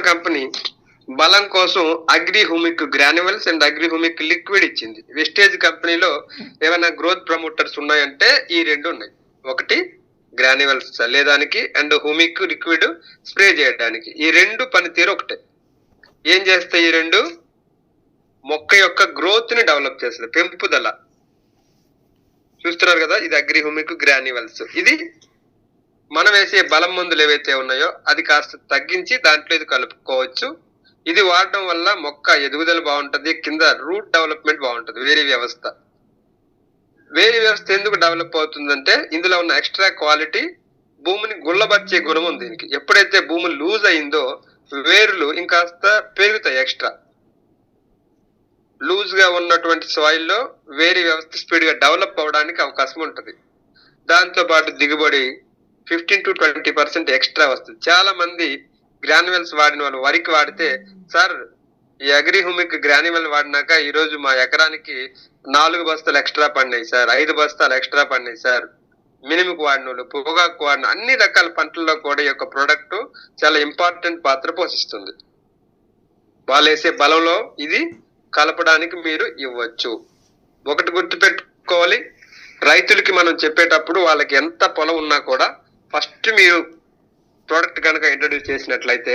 Company బలం కోసం agri humic granules and agri humic liquid ఇచ్చింది. వెస్టేజ్ కంపెనీలో ఏమైనా గ్రోత్ ప్రమోటర్స్ ఉన్నాయంటే ఈ రెండు ఉన్నాయి. ఒకటి గ్రాన్యువల్స్ చల్లేదానికి అండ్ హ్యూమిక్ లిక్విడ్ స్ప్రే చేయడానికి. ఈ రెండు పనితీరు ఒకటే. ఏం చేస్తాయి ఈ రెండు? మొక్క యొక్క గ్రోత్ ని డెవలప్ చేస్తుంది, పెంపుదల. చూస్తున్నారు కదా, ఇది అగ్రి హ్యూమిక్ గ్రాన్యువల్స్. ఇది మనం వేసే బలం మందులు ఏవైతే ఉన్నాయో అది కాస్త తగ్గించి దాంట్లో ఇది కలుపుకోవచ్చు. ఇది వాడటం వల్ల మొక్క ఎదుగుదల బాగుంటది, కింద రూట్ డెవలప్మెంట్ బాగుంటది. వేరే వ్యవస్థ ఎందుకు డెవలప్ అవుతుందంటే ఇందులో ఉన్న ఎక్స్ట్రా క్వాలిటీ భూమిని గుల్లబర్చే గుణం ఉంది దీనికి. ఎప్పుడైతే భూమి లూజ్ అయిందో వేర్లు ఇంకాస్త పెరుగుతాయి. ఎక్స్ట్రా లూజ్ గా ఉన్నటువంటి సాయిల్లో వేరే వ్యవస్థ స్పీడ్ గా డెవలప్ అవడానికి అవకాశం ఉంటుంది. దాంతో పాటు దిగుబడి 15 to 20% ఎక్స్ట్రా వస్తుంది. చాలా మంది గ్రాన్యువల్స్ వాడిన వాళ్ళు వరికి వాడితే, సార్ ఈ అగ్రి హ్యూమిక్ గ్రాన్యువల్ వాడినాక ఈ రోజు మా ఎకరానికి 4 బస్తాలు ఎక్స్ట్రా పడినాయి సార్, 5 బస్తాలు ఎక్స్ట్రా పడినాయి సార్. మినుముకు వాడిన వాళ్ళు, పొగాకు వాడిన అన్ని రకాల పంటల్లో కూడా ఈ యొక్క ప్రోడక్ట్ చాలా ఇంపార్టెంట్ పాత్ర పోషిస్తుంది. వాళ్ళు వేసే బలంలో ఇది కలపడానికి మీరు ఇవ్వచ్చు. ఒకటి గుర్తుపెట్టుకోవాలి, రైతులకి మనం చెప్పేటప్పుడు వాళ్ళకి ఎంత పొలం ఉన్నా కూడా ఫస్ట్ మీరు ప్రోడక్ట్ కనుక ఇంట్రడ్యూస్ చేసినట్లయితే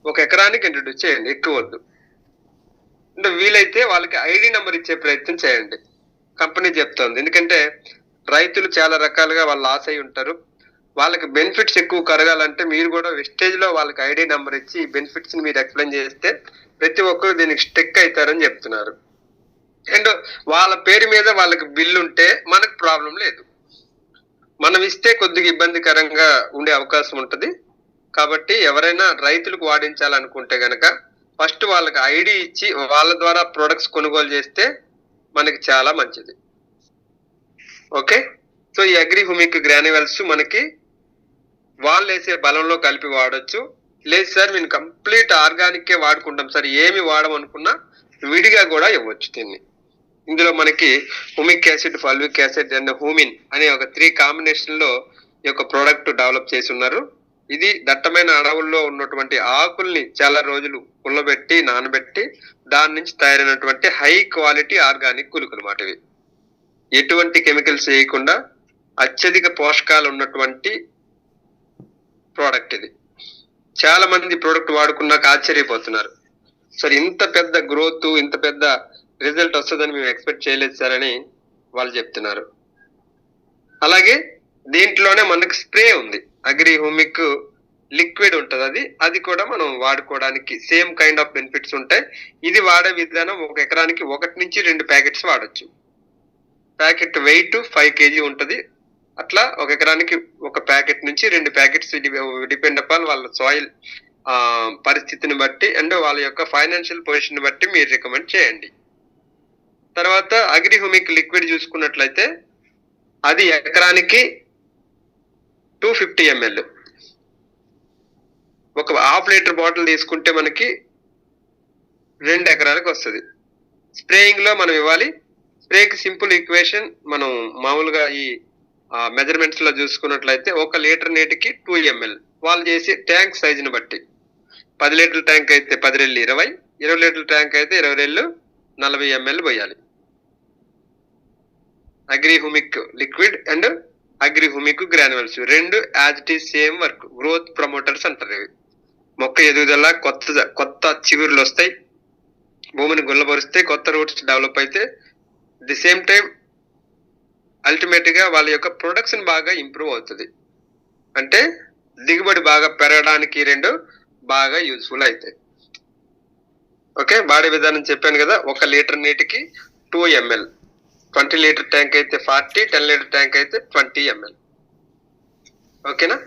1 ఎకరానికి ఇంట్రడ్యూస్ చేయండి, ఎక్కువ వద్దు. అంటే వీలైతే వాళ్ళకి ఐడి నెంబర్ ఇచ్చే ప్రయత్నం చేయండి, కంపెనీ చెప్తోంది. ఎందుకంటే రైతులు చాలా రకాలుగా వాళ్ళు ఆశ అయి ఉంటారు. వాళ్ళకి బెనిఫిట్స్ ఎక్కువ కరగాలంటే మీరు కూడా వెస్టేజ్ లో వాళ్ళకి ఐడి నెంబర్ ఇచ్చి బెనిఫిట్స్ ని మీరు ఎక్స్ప్లెయిన్ చేస్తే ప్రతి ఒక్కరు దీనికి స్టెక్ అవుతారని చెప్తున్నారు. అండ్ వాళ్ళ పేరు మీద వాళ్ళకి బిల్లు ఉంటే మనకు ప్రాబ్లం లేదు. మనం ఇస్తే కొద్దిగా ఇబ్బందికరంగా ఉండే అవకాశం ఉంటుంది. కాబట్టి ఎవరైనా రైతులకు వాడించాలనుకుంటే గనక ఫస్ట్ వాళ్ళకి ఐడి ఇచ్చి వాళ్ళ ద్వారా ప్రొడక్ట్స్ కొనుగోలు చేస్తే మనకి చాలా మంచిది. ఓకే, సో ఈ అగ్రి హ్యూమిక్ గ్రాన్యువల్స్ మనకి వాళ్ళు వేసే బలంలో కలిపి వాడచ్చు. లేదు సార్ మేము కంప్లీట్ ఆర్గానిక్ వాడుకుంటాం సార్, ఏమి వాడమనుకున్నా విడిగా కూడా ఇవ్వచ్చు దీన్ని. ఇందులో మనకి humic acid, fulvic acid and humin అనే ఒక 3 కాంబినేషన్ లో ఈ యొక్క ప్రోడక్ట్ డెవలప్ చేసి ఉన్నారు. ఇది దట్టమైన అడవుల్లో ఉన్నటువంటి ఆకుల్ని చాలా రోజులు కుళ్ళబెట్టి నానబెట్టి దాని నుంచి తయారైనటువంటి హై క్వాలిటీ ఆర్గానిక్ గుళికలు మాట. ఇవి ఎటువంటి కెమికల్స్ వేయకుండా అత్యధిక పోషకాలు ఉన్నటువంటి ప్రోడక్ట్ ఇది. చాలా మంది ప్రోడక్ట్ వాడుకున్నాక ఆశ్చర్యపోతున్నారు, సార్ ఇంత పెద్ద గ్రోత్, ఇంత పెద్ద రిజల్ట్ వస్తుందని మేము ఎక్స్పెక్ట్ చేయలేదు సార్ అని వాళ్ళు చెప్తున్నారు. అలాగే దీంట్లోనే మనకి స్ప్రే ఉంది, అగ్రి హ్యూమిక్ లిక్విడ్ ఉంటుంది. అది కూడా మనం వాడుకోవడానికి సేమ్ కైండ్ ఆఫ్ బెనిఫిట్స్ ఉంటాయి. ఇది వాడే విధానం 1 ఎకరానికి 1 నుంచి 2 ప్యాకెట్స్ వాడచ్చు. ప్యాకెట్ వెయిట్ 5 kg ఉంటుంది. అట్లా 1 ఎకరానికి 1 ప్యాకెట్ నుంచి 2 ప్యాకెట్స్ డిపెండ్ అపాన్ వాళ్ళ సాయిల్ పరిస్థితిని బట్టి అండ్ వాళ్ళ యొక్క ఫైనాన్షియల్ పొజిషన్ బట్టి మీరు రికమెండ్ చేయండి. తర్వాత అగ్రి హ్యూమిక్ లిక్విడ్ చూసుకున్నట్లయితే అది ఎకరానికి 250 ml. ఒక 1/2 లీటర్ బాటిల్ తీసుకుంటే మనకి 2 ఎకరాలకు వస్తుంది. స్ప్రేయింగ్ లో మనం ఇవ్వాలి. స్ప్రేకి సింపుల్ ఈక్వేషన్ మనం మామూలుగా ఈ మెజర్మెంట్స్ లో చూసుకున్నట్లయితే 1 లీటర్ నీటికి 2 ml. వాళ్ళు చేసే ట్యాంక్ సైజుని బట్టి 10 లీటర్ల ట్యాంక్ అయితే 10 రెళ్ళు 20, 20 లీటర్ల ట్యాంక్ అయితే 20 రెళ్ళు 40 ml పోయాలి. Agri humic liquid and agri humic granules రెండు as it is same work. Growth promoters అంటారు ఇవి. మొక్క ఎదుగుదల, కొత్త చిగురులు వస్తాయి, భూమిని గుల్లబరుస్తాయి, కొత్త రూట్స్ డెవలప్ అయితే ది సేమ్ టైం అల్టిమేట్ గా వాళ్ళ యొక్క ప్రొడక్షన్ బాగా ఇంప్రూవ్ అవుతుంది. అంటే దిగుబడి బాగా పెరగడానికి రెండు బాగా యూజ్ఫుల్ అవుతాయి. ఓకే, వాడే విధానం చెప్పాను కదా. 1 లీటర్ నీటికి 2 ml, 20 లీటర్ ట్యాంక్ అయితే 40, 10 లీటర్ ట్యాంక్ అయితే 20 ml. ఓకేనా?